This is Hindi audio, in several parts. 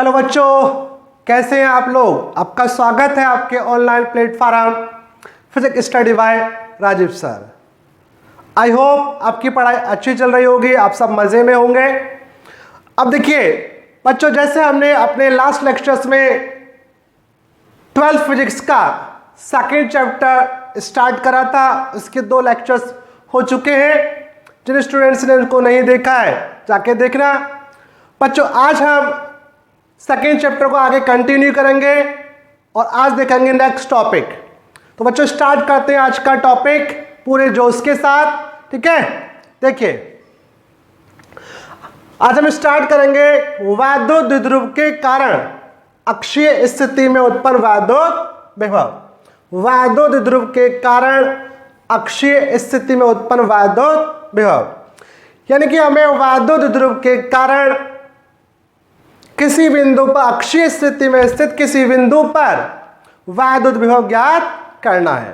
हेलो बच्चों, कैसे हैं आप लोग। आपका स्वागत है आपके online platform physics study by Rajeev sir. I hope आपकी पढ़ाई अच्छी चल रही होगी, आप सब मज़े में होंगे। अब देखिए बच्चों, जैसे हमने अपने लास्ट लेक्चर्स में 12th फिजिक्स का सेकेंड चैप्टर स्टार्ट करा था, उसके 2 लेक्चर्स हो चुके हैं। जिन स्टूडेंट्स ने उनको नहीं देखा है जाके देखना। बच्चों, आज हम सेकेंड चैप्टर को आगे कंटिन्यू करेंगे और आज देखेंगे नेक्स्ट टॉपिक। तो बच्चों स्टार्ट करते हैं आज का टॉपिक पूरे जोश के साथ, ठीक है। देखिए आज हम स्टार्ट करेंगे वैद्युत द्विध्रुव के कारण अक्षीय स्थिति में उत्पन्न वैद्युत विभव। वैद्युत द्विध्रुव के कारण अक्षीय स्थिति में उत्पन्न वैद्युत विभव, यानी कि हमें वैद्युत द्विध्रुव के कारण किसी बिंदु पर अक्षीय स्थिति में स्थित किसी बिंदु पर वैद्युत विभव ज्ञात करना है।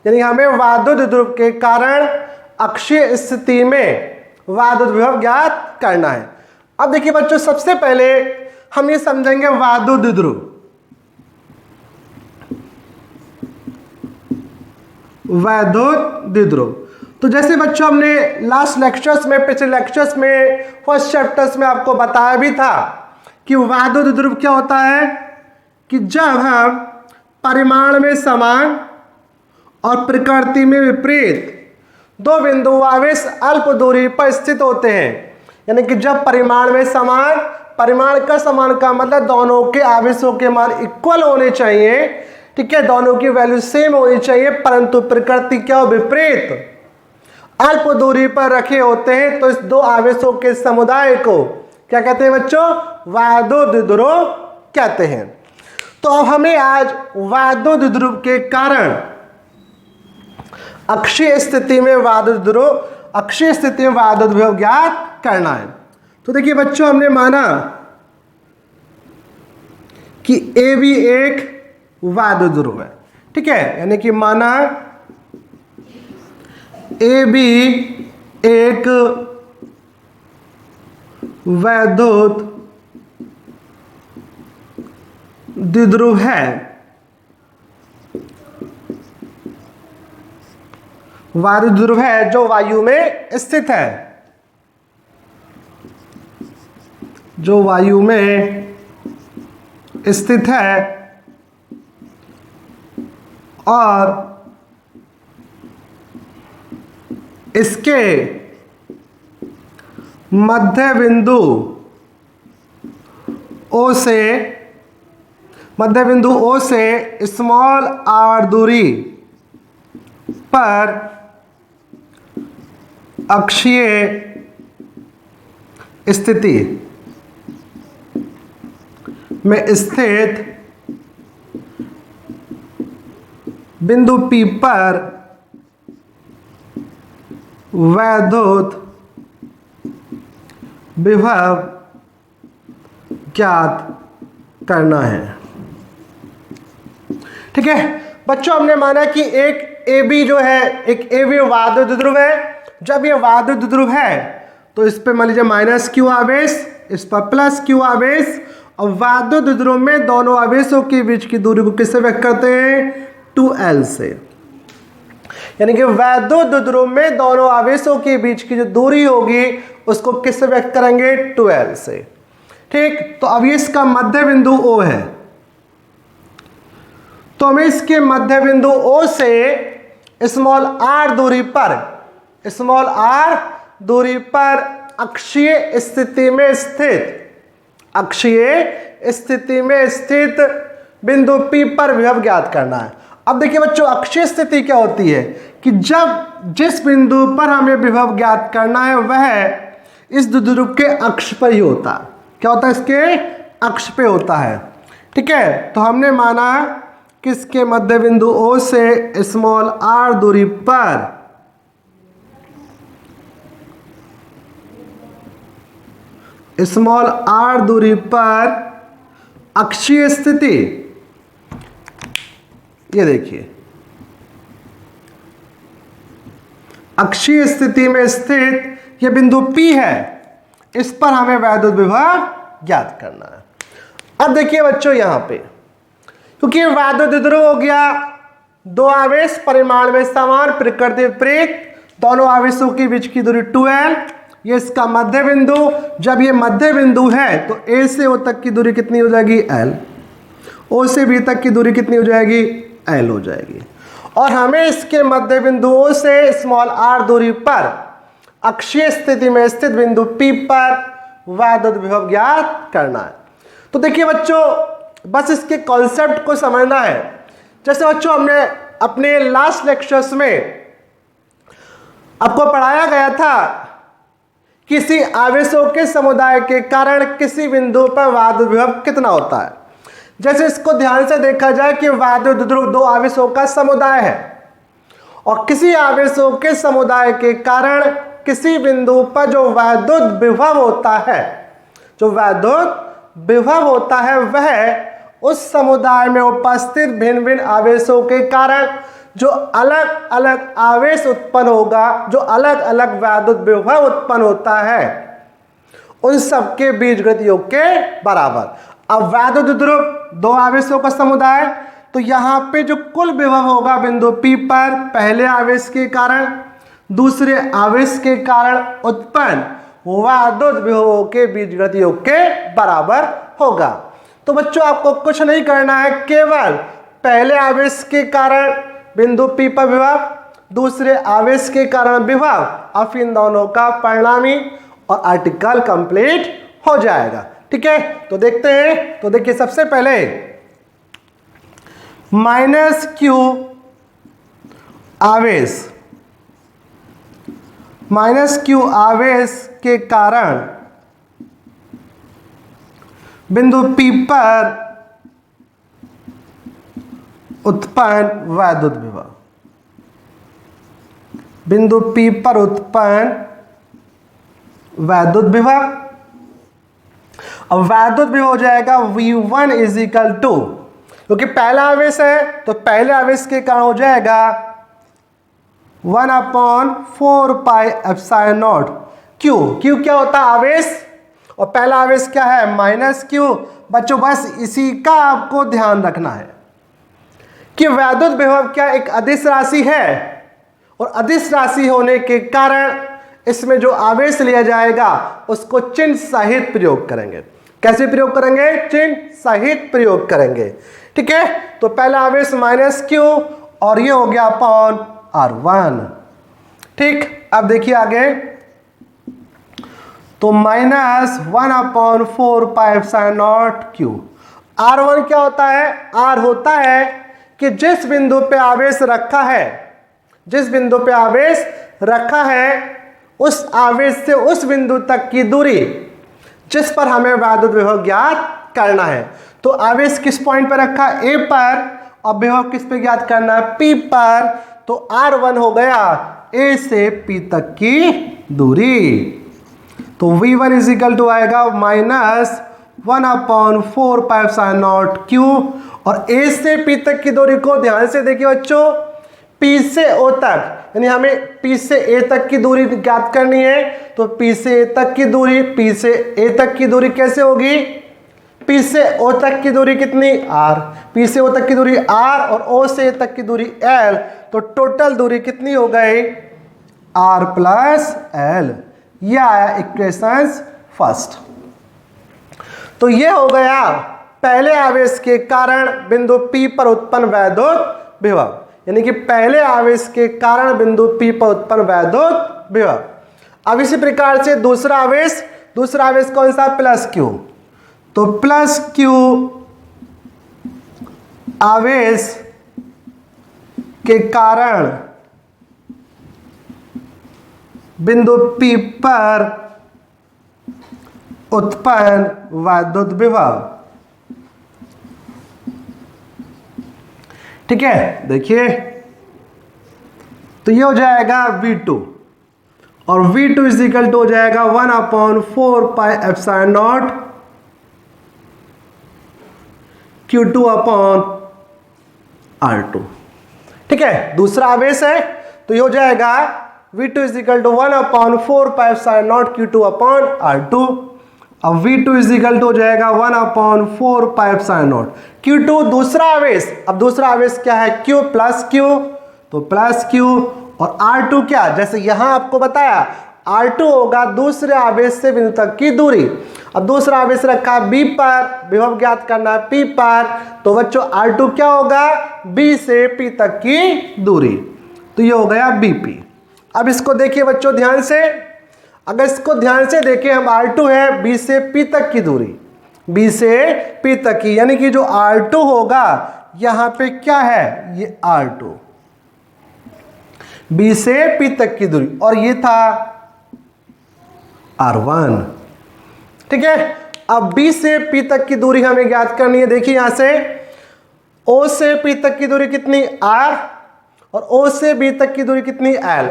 यानी हमें वैद्युत द्विध्रुव के कारण अक्षीय स्थिति में वैद्युत विभव ज्ञात करना है। अब देखिए बच्चों, सबसे पहले हम ये समझेंगे वैद्युत द्विध्रुव। वैद्युत द्विध्रुव तो जैसे बच्चों हमने लास्ट लेक्चर्स में, पिछले लेक्चर्स में, फर्स्ट चैप्टर्स में आपको बताया भी था कि वैद्युत द्विध्रुव क्या होता है कि जब हम परिमाण में समान और प्रकृति में विपरीत 2 बिंदु आवेश अल्प दूरी पर स्थित होते हैं। यानी कि जब परिमाण में समान, परिमाण का समान का मतलब दोनों के आवेशों के मान इक्वल होने चाहिए, ठीक है, दोनों की वैल्यू सेम होनी चाहिए, परंतु प्रकृति क्या विपरीत अल्प दूरी पर रखे होते हैं, तो इस 2 आवेशों के समुदाय को क्या कहते हैं बच्चों? वैद्युत द्विध्रुव कहते हैं। तो अब हमें आज वैद्युत द्विध्रुव के कारण अक्षीय स्थिति में वैद्युत द्विध्रुव, अक्षीय स्थिति में वैद्युत विभव ज्ञात करना है। तो देखिए बच्चों, हमने माना कि ए भी एक वैद्युत ध्रुव है, ठीक है, यानी कि माना ए भी एक वैद्युत द्विध्रुव है। वैद्युत ध्रुव है जो वायु में स्थित है, जो वायु में स्थित है और इसके मध्य बिंदु O से स्मॉल r दूरी पर अक्षीय स्थिति में स्थित बिंदु P पर वैद्युत विभव ज्ञात करना है, ठीक है। बच्चों हमने माना कि एक ए बी जो है, एक ए बी वैद्युत द्विध्रुव है। जब ये वैद्युत द्विध्रुव है तो इस पे मान लीजिए माइनस क्यू आवेश, इस पर प्लस क्यू आवेश, और वैद्युत द्विध्रुव में दोनों आवेशों के बीच की दूरी को किससे व्यक्त करते हैं? 2L से। यानी कि वैद्युत द्विध्रुव में दोनों आवेशों के बीच की जो दूरी होगी उसको किससे व्यक्त करेंगे? 2L से, ठीक। तो अब ये इसका मध्य बिंदु O है, तो हमें इसके मध्य बिंदु O से स्मॉल r दूरी पर, स्मॉल r दूरी पर अक्षीय स्थिति में स्थित, अक्षीय स्थिति में स्थित बिंदु P पर विभव ज्ञात करना है। अब देखिए बच्चों, अक्षीय स्थिति क्या होती है कि जब जिस बिंदु पर हमें विभव ज्ञात करना है वह इस द्विध्रुव के अक्ष पर ही होता है। क्या होता है? इसके अक्ष पे होता है, ठीक है। तो हमने माना किसके मध्य बिंदु O से स्मॉल r दूरी पर स्मॉल r दूरी पर अक्षीय स्थिति, ये देखिए अक्षीय स्थिति में स्थित ये बिंदु P है, इस पर हमें वैद्युत विभव ज्ञात करना है। अब देखिए बच्चों यहाँ पे, क्योंकि वैद्युत द्विध्रुव हो गया, दो आवेश परिमाण में समान, प्रकृति विपरीत, दोनों आवेशों के बीच की दूरी 2l, ये इसका मध्य बिंदु। जब ये मध्य बिंदु है तो A से O तक की दूरी कितनी हो जाएगी l, O से B तक की दूरी कितनी हो जाएगी l हो जाएगी। और हमें इसके मध्य बिंदुओं से स्मॉल r दूरी पर अक्षीय स्थिति में स्थित बिंदु P पर वैद्युत विभव ज्ञात करना है। तो देखिए बच्चों, बस इसके कॉन्सेप्ट को समझना है। जैसे बच्चों हमने अपने लास्ट लेक्चर्स में आपको पढ़ाया गया था, किसी आवेशों के समुदाय के कारण किसी बिंदु पर वैद्युत विभव कितना होता है। जैसे इसको ध्यान से देखा जाए कि वैद्युत द्विध्रुव दो आवेशों का समुदाय है और किसी आवेशों के समुदाय के कारण किसी बिंदु पर जो वैद्युत विभव होता है, जो वैद्युत विभव होता है, वह उस समुदाय में उपस्थित भिन्न भिन्न आवेशों के कारण जो अलग अलग आवेश उत्पन्न होगा, जो अलग अलग वैद्युत विभव उत्पन्न होता है, उन सबके बीजगणित योग के बराबर। अब वैद्युत द्विध्रुव दो आवेशों का समुदाय, तो यहाँ पे जो कुल विभव होगा बिंदु P पर पहले आवेश के कारण दूसरे आवेश के कारण उत्पन्न वैद्युत विभवों के बीजगणित योग के बराबर होगा। तो बच्चों आपको कुछ नहीं करना है, केवल पहले आवेश के कारण बिंदु P पर विभव, दूसरे आवेश के कारण विभव, अब इन दोनों का परिणामी और आर्टिकल कंप्लीट हो जाएगा। ठीक है, तो देखते हैं। तो देखिए सबसे पहले -q आवेश, -q आवेश के कारण बिंदु P पर उत्पन्न वैद्युत विभव, बिंदु P पर उत्पन्न वैद्युत विभव। अब वैद्युत विभव हो जाएगा V1 इजिकल टू, क्योंकि पहला आवेश है तो पहले आवेश के कारण हो जाएगा 1/4 pi epsilon not Q। Q क्या होता है आवेश, और पहला आवेश क्या है -q। बच्चों बस इसी का आपको ध्यान रखना है कि वैद्युत विभव क्या एक अदिश राशि है, और अदिश राशि होने के कारण इसमें जो आवेश लिया जाएगा उसको चिन्ह सहित प्रयोग करेंगे। कैसे प्रयोग करेंगे? चिन्ह सहित प्रयोग करेंगे। ठीक है, तो पहला आवेश -q और ये हो गया अपॉन R1। ठीक, अब देखिए आगे, तो -1/4 pi epsilon not Q। R1 क्या होता है? R होता है कि जिस बिंदु पे आवेश रखा है, जिस बिंदु पे आवेश रखा है उस आवेश से उस बिंदु तक की दूरी जिस पर हमें वैद्युत विभव ज्ञात करना है। तो आवेश किस पॉइंट पर रखा? A पर, और विभव किस पे ज्ञात करना है? P पर। तो R1 हो गया A से P तक की दूरी। तो V1 इजिकल टू आएगा -1/4 पाई एप्सिलॉन नॉट Q। और A से P तक की दूरी को ध्यान से देखिए बच्चों, P से O तक, यानी हमें P से A तक की दूरी ज्ञात करनी है। तो P से A तक की दूरी, P से A तक की दूरी कैसे होगी? P से O तक की दूरी कितनी? R। P से O तक की दूरी R और O से A तक की दूरी L। तो टोटल दूरी कितनी हो गई? R plus L। यह आया इक्वेशन फर्स्ट। तो यह हो गया पहले आवेश के कारण बिंदु P पर उत्पन्न वैद्युत विभव, यानी कि पहले आवेश के कारण बिंदु P पर उत्पन्न वैद्युत विभव। अब इसी प्रकार से दूसरा आवेश कौन सा? +q। तो +q आवेश के कारण बिंदु P पर उत्पन्न वैद्युत विभव। ठीक है, देखिए तो ये हो जाएगा V2, और V2 इजिकल टू हो जाएगा 1/4 pi epsilon not Q2 upon R2। ठीक है, दूसरा आवेश है तो ये हो जाएगा V2 is equal to 1/4 pi epsilon not Q2 upon R2। अब V2 इज इक्वल टू हो जाएगा 1/4 पाई एप्सिलॉन नॉट। Q2 दूसरा आवेश, अब दूसरा आवेश क्या है Q प्लस Q, तो प्लस Q, और R2 क्या, जैसे यहां आपको बताया R2 होगा दूसरे आवेश से बिंदु तक की दूरी। अब दूसरा आवेश रखा B पर, विभव ज्ञात करना है P पर, तो बच्चों R2 क्या होगा, B से P तक की दूरी, तो ये हो गया BP। अब इसको देखिए बच्चों ध्यान से, अगर इसको ध्यान से देखें हम R2 है B से P तक की दूरी, B से P तक की, यानी कि जो R2 होगा यहां पे क्या है, ये R2 B से P तक की दूरी, और ये था R1, ठीक है। अब B से P तक की दूरी हमें ज्ञात करनी है। देखिए यहां से O से P तक की दूरी कितनी R, और O से B तक की दूरी कितनी L।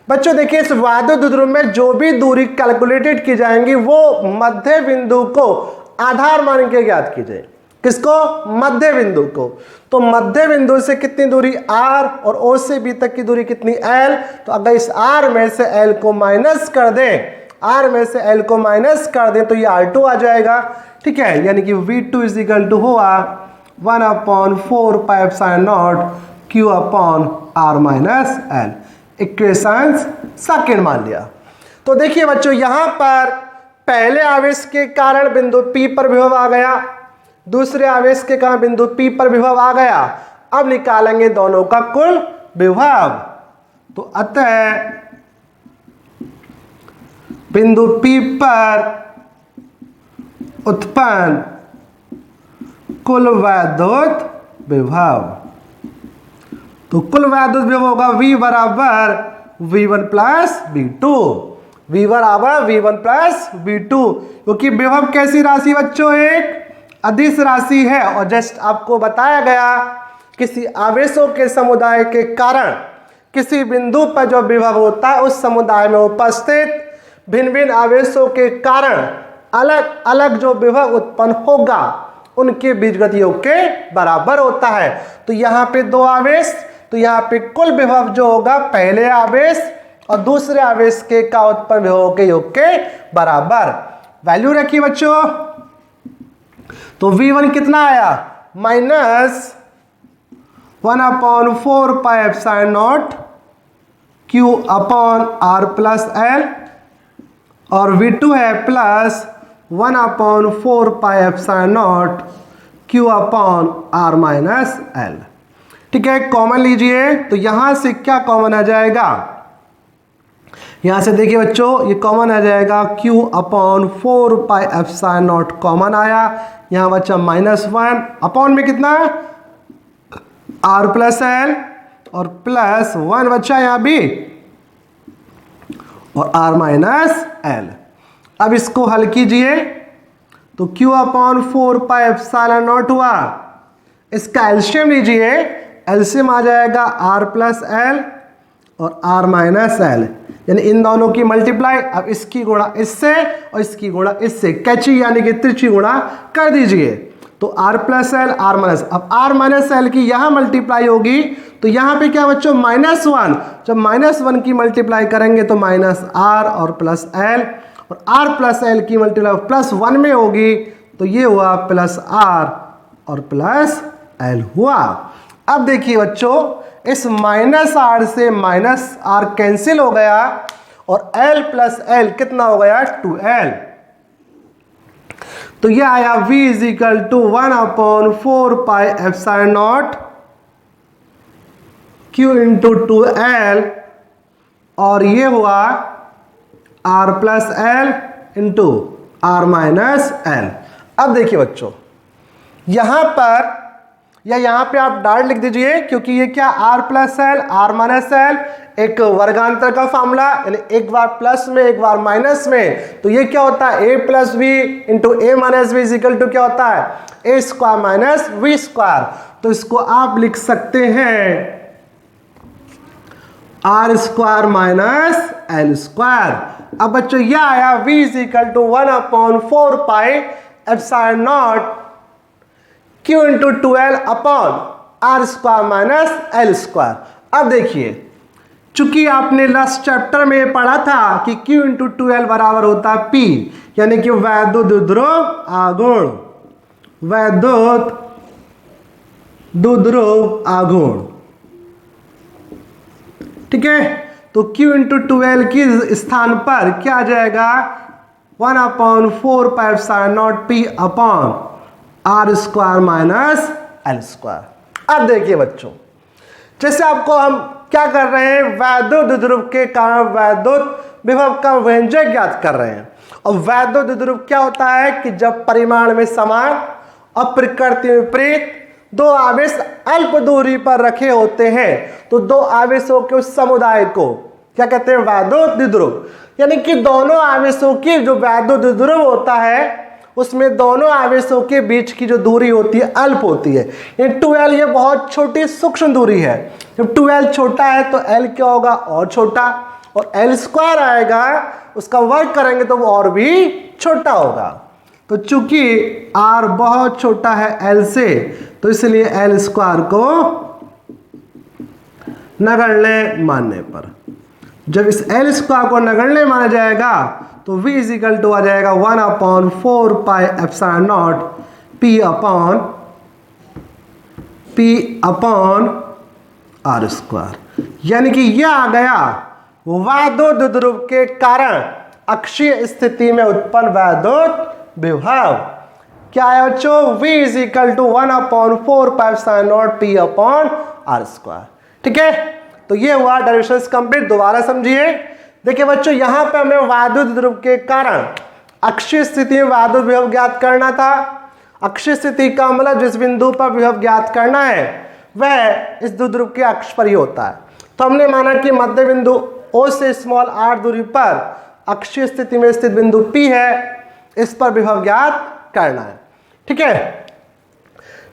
बच्चों देखिए इस वाद्य द्विध्रुव में जो भी दूरी कैलकुलेटेड की जाएंगी वो मध्य बिंदु को आधार मान के ज्ञात की जाए। किसको, मध्य बिंदु को। तो मध्य बिंदु से कितनी दूरी R और O से B तक की दूरी कितनी L, तो अगर इस R में से L को माइनस कर दें, R में से L को माइनस कर दें तो ये R2 आ जाएगा, ठीक है। यानी कि V2 इज इक्वल टू हुआ 1/4 pi epsilon not Q upon R minus L। Equation second मान लिया। तो देखिए बच्चों यहां पर पहले आवेश के कारण बिंदु P पर विभव आ गया, दूसरे आवेश के कारण बिंदु P पर विभव आ गया। अब निकालेंगे दोनों का कुल विभव। तो अतः बिंदु P पर उत्पन्न कुल वैद्युत विभव, तो कुल वैद्युत विभव होगा V बराबर V1 प्लस V2, V बराबर V1 प्लस V2, क्योंकि विभव कैसी राशि बच्चों, एक अदिश राशि है, और जस्ट आपको बताया गया किसी आवेशों के समुदाय के कारण किसी बिंदु पर जो विभव होता है उस समुदाय में उपस्थित भिन्न भिन्न आवेशों के कारण अलग अलग जो विभव उत्पन्न होगा उनके बीजगत योग के बराबर होता है। तो यहाँ पे दो आवेश, तो यहाँ पे कुल विभव जो होगा पहले आवेश और दूसरे आवेश के का उत्पन्न विभव के योग के बराबर। वैल्यू रखिए बच्चों, तो V1 कितना आया, minus 1/4 pi epsilon not Q upon R plus L, और V2 है plus 1/4 pi epsilon not Q upon R minus L, ठीक है। कॉमन लीजिए, तो यहां से क्या कॉमन आ जाएगा, यहां से देखिए बच्चों ये कॉमन आ जाएगा Q upon 4 pi epsilon not common आया, यहां बच्चा -1 अपॉन में कितना R प्लस L और प्लस 1 बच्चा यहां भी और R माइनस L। अब इसको हल कीजिए, तो Q upon 4 pi epsilon not हुआ, इसका एलसीएम लीजिए, एलसीएम आ जाएगा R प्लस L और R माइनस L, यानी इन दोनों की मल्टीप्लाई, अब इसकी गुणा इससे और इसकी गुणा इससे, कैची यानी कि तिरछी गुणा कर दीजिए, तो R plus L R minus, अब R माइनस L की यहाँ मल्टीप्लाई होगी तो यहाँ पे क्या बच्चों -1, जब -1 की मल्टीप्लाई करेंगे तो -R और प्लस L, और R प्लस L की मल्टीप्लाई +1 में होगी तो ये हुआ +R और प्लस L हुआ। अब देखिए बच्चों इस -R से -R कैंसिल हो गया और L प्लस L कितना हो गया 2L, तो ये आया V is equal to 1/4 pi epsilon not Q into 2L, और ये हुआ R plus L into R minus L। अब देखिए बच्चों यहां पर या यहाँ पे आप डायरेक्ट लिख दीजिए, क्योंकि ये क्या R plus L R minus L एक वर्गांतर का फार्मूला, यानी एक बार प्लस में एक बार माइनस में, तो ये क्या होता है A plus V into A minus V is equal to क्या होता है A square minus V square. तो इसको आप लिख सकते हैं R square minus L square. अब बच्चों यह आया V is equal to 1/4 pi epsilon not Q into 2L upon R square minus L square. अब देखिए चूंकि आपने लास्ट चैप्टर में पढ़ा था कि Q इंटू 2L बराबर होता है P, यानी कि वैद्युत द्विध्रुव आघूर्ण, वैद्युत द्विध्रुव आघूर्ण। ठीक है, तो Q इंटू 2L की स्थान पर क्या आ जाएगा 1/4πε0P upon R square minus L square. अब देखिए बच्चों, जैसे आपको हम क्या कर रहे हैं, वैद्युत द्विध्रुव के कारण वैद्युत विभव का व्यंजक ज्ञात कर रहे हैं। और वैद्युत द्विध्रुव क्या होता है कि जब परिमाण में समान और प्रकृति में विपरीत दो आवेश अल्प दूरी पर रखे होते हैं तो दो आवेशों के उस समुदाय को क्या कहते हैं, वैद्युत द्विध्रुव। यानी कि दोनों आवेशों की जो वैद्युत द्विध्रुव होता है उसमें दोनों आवेशों के बीच की जो दूरी होती है अल्प होती है। ये 2L ये बहुत छोटी सूक्ष्म दूरी है। जब 2L छोटा है तो L क्या होगा, और छोटा, और L स्क्वायर आएगा, उसका वर्ग करेंगे तो वो और भी छोटा होगा। तो चूंकि R बहुत छोटा है L से, तो इसलिए L स्क्वायर को नगण्य मानने पर, जब इस L स्क्वायर को नगण्य माना जाएगा तो V इजिकल टू आ जाएगा 1/4πε0 P अपॉन R स्क्वायर। यानी कि यह आ गया वैद्युत द्विध्रुव के कारण अक्षीय स्थिति में उत्पन्न वैद्युत विभव। क्या है बच्चों, V is equal to 1/4πε0 P upon R square. ठीक है, तो ये हुआ डेरिवेशन कंप्लीट। दोबारा समझिए, देखिए बच्चों, यहां पे हमें वैद्युत द्विध्रुव के कारण अक्षीय स्थिति में वैद्युत विभव ज्ञात करना था। अक्षीय स्थिति का मतलब जिस बिंदु पर विभव ज्ञात करना है वह इस द्विध्रुव के अक्ष पर ही होता है। तो हमने माना कि मध्य बिंदु O से स्मॉल r दूरी पर अक्षीय स्थिति में स्थित बिंदु P है, इस पर विभव ज्ञात करना है। ठीक है,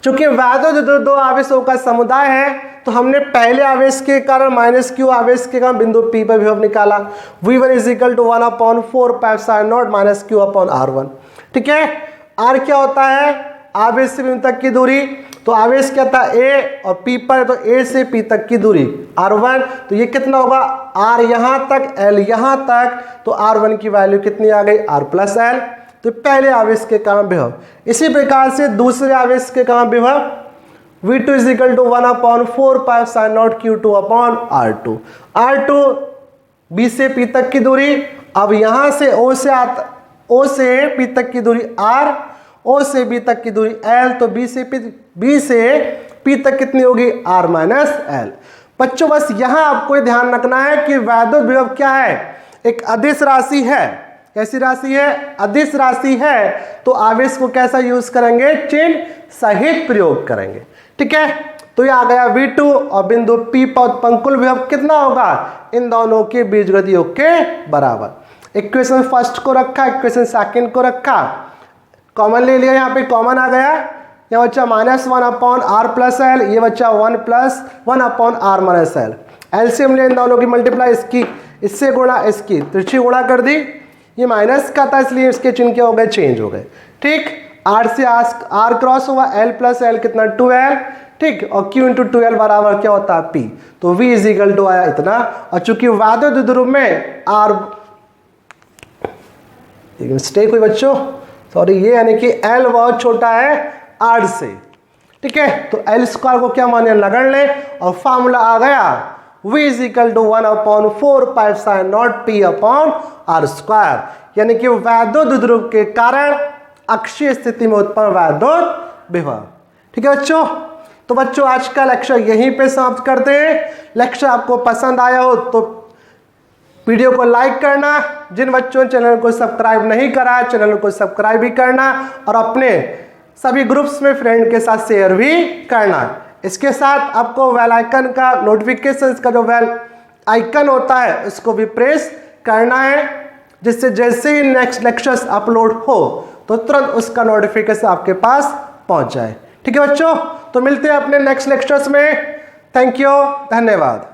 चूंकि वैद्युत द्विध्रुव दो आवेशों का समुदाय है तो हमने पहले आवेश के कारण -q आवेश के कारण बिंदु P पर विभव निकाला। V1 is equal to 1/4πε0 -q upon R1। ठीक है, R क्या होता है, आवेश से बिंदु तक की दूरी। तो आवेश क्या था A और P पर, तो A से P तक की दूरी R1। तो ये कितना होगा, R यहाँ तक L यहाँ तक, तो R1 की वैल्यू कितनी आ गई, R प्लस L। तो पहले आवेश के कारण विभव। इसी प्रकार से दूसरे आवेश के कारण विभव V2 is equal to 1/4πε0 Q2 upon R2। R2 B से P तक की दूरी। अब यहाँ से O से P तक की दूरी R, O से B तक की दूरी L, तो B से P तक कितनी होगी, R माइनस L। बच्चों बस यहाँ आपको ध्यान रखना है कि वैद्युत विभव क्या है, एक अदिश राशि है। कैसी राशि है, अदिश राशि है। तो आवेश को कैसा यूज करेंगे, चिन्ह सहित प्रयोग करेंगे। ठीक है, तो ये आ गया V2 और बिंदु P पर उत्पन्न कुल विभव कितना होगा, इन दोनों के बीजगणित योग के बराबर। इक्वेशन फर्स्ट को रखा, इक्वेशन सेकंड को रखा, कॉमन ले लिया, यहाँ पे कॉमन आ गया। यहाँ बच्चा -1 अपॉन R प्लस L, ये बच्चा 1 upon R minus L। LCM ले इन दोनों की मल्टीप्लाई, इसकी इससे गुणा, इसकी तिरछी गुणा कर दी। ये माइनस का था इसलिए इसके चिन्ह क्या हो गए, चेंज हो गए। ठीक, R से R क्रॉस हुआ, L प्लस L कितना 2L। ठीक, और Q इंटू 2L बराबर क्या होता है P। तो V इजिकल टू आया इतना। और चूंकि वैद्युत द्विध्रुव में R, मिस्टेक हुई बच्चों, सॉरी, ये यानी कि L बहुत छोटा है R से। ठीक है, तो L स्क्वायर को क्या माने, नगण्य। और फॉर्मूला आ गया V is equal to 1/4πε0 P upon R square. यानी कि वैद्युत द्विध्रुव के कारण अक्षीय स्थिति में उत्पन्न वैद्युत विभव। ठीक है बच्चों, तो बच्चों आज का लेक्चर यहीं पे समाप्त करते हैं। लेक्चर आपको पसंद आया हो तो वीडियो को लाइक करना, जिन बच्चों ने चैनल को सब्सक्राइब नहीं करा चैनल को सब्सक्राइब भी करना, और अपने सभी ग्रुप्स में फ्रेंड के साथ शेयर भी करना। इसके साथ आपको बेल आइकन का नोटिफिकेशन का जो बेल आइकन होता है उसको भी प्रेस करना है, जिससे जैसे ही नेक्स्ट लेक्चर्स अपलोड हो तो तुरंत उसका नोटिफिकेशन आपके पास पहुंच जाए। ठीक है बच्चों, तो मिलते हैं अपने नेक्स्ट लेक्चर्स में। थैंक यू, धन्यवाद।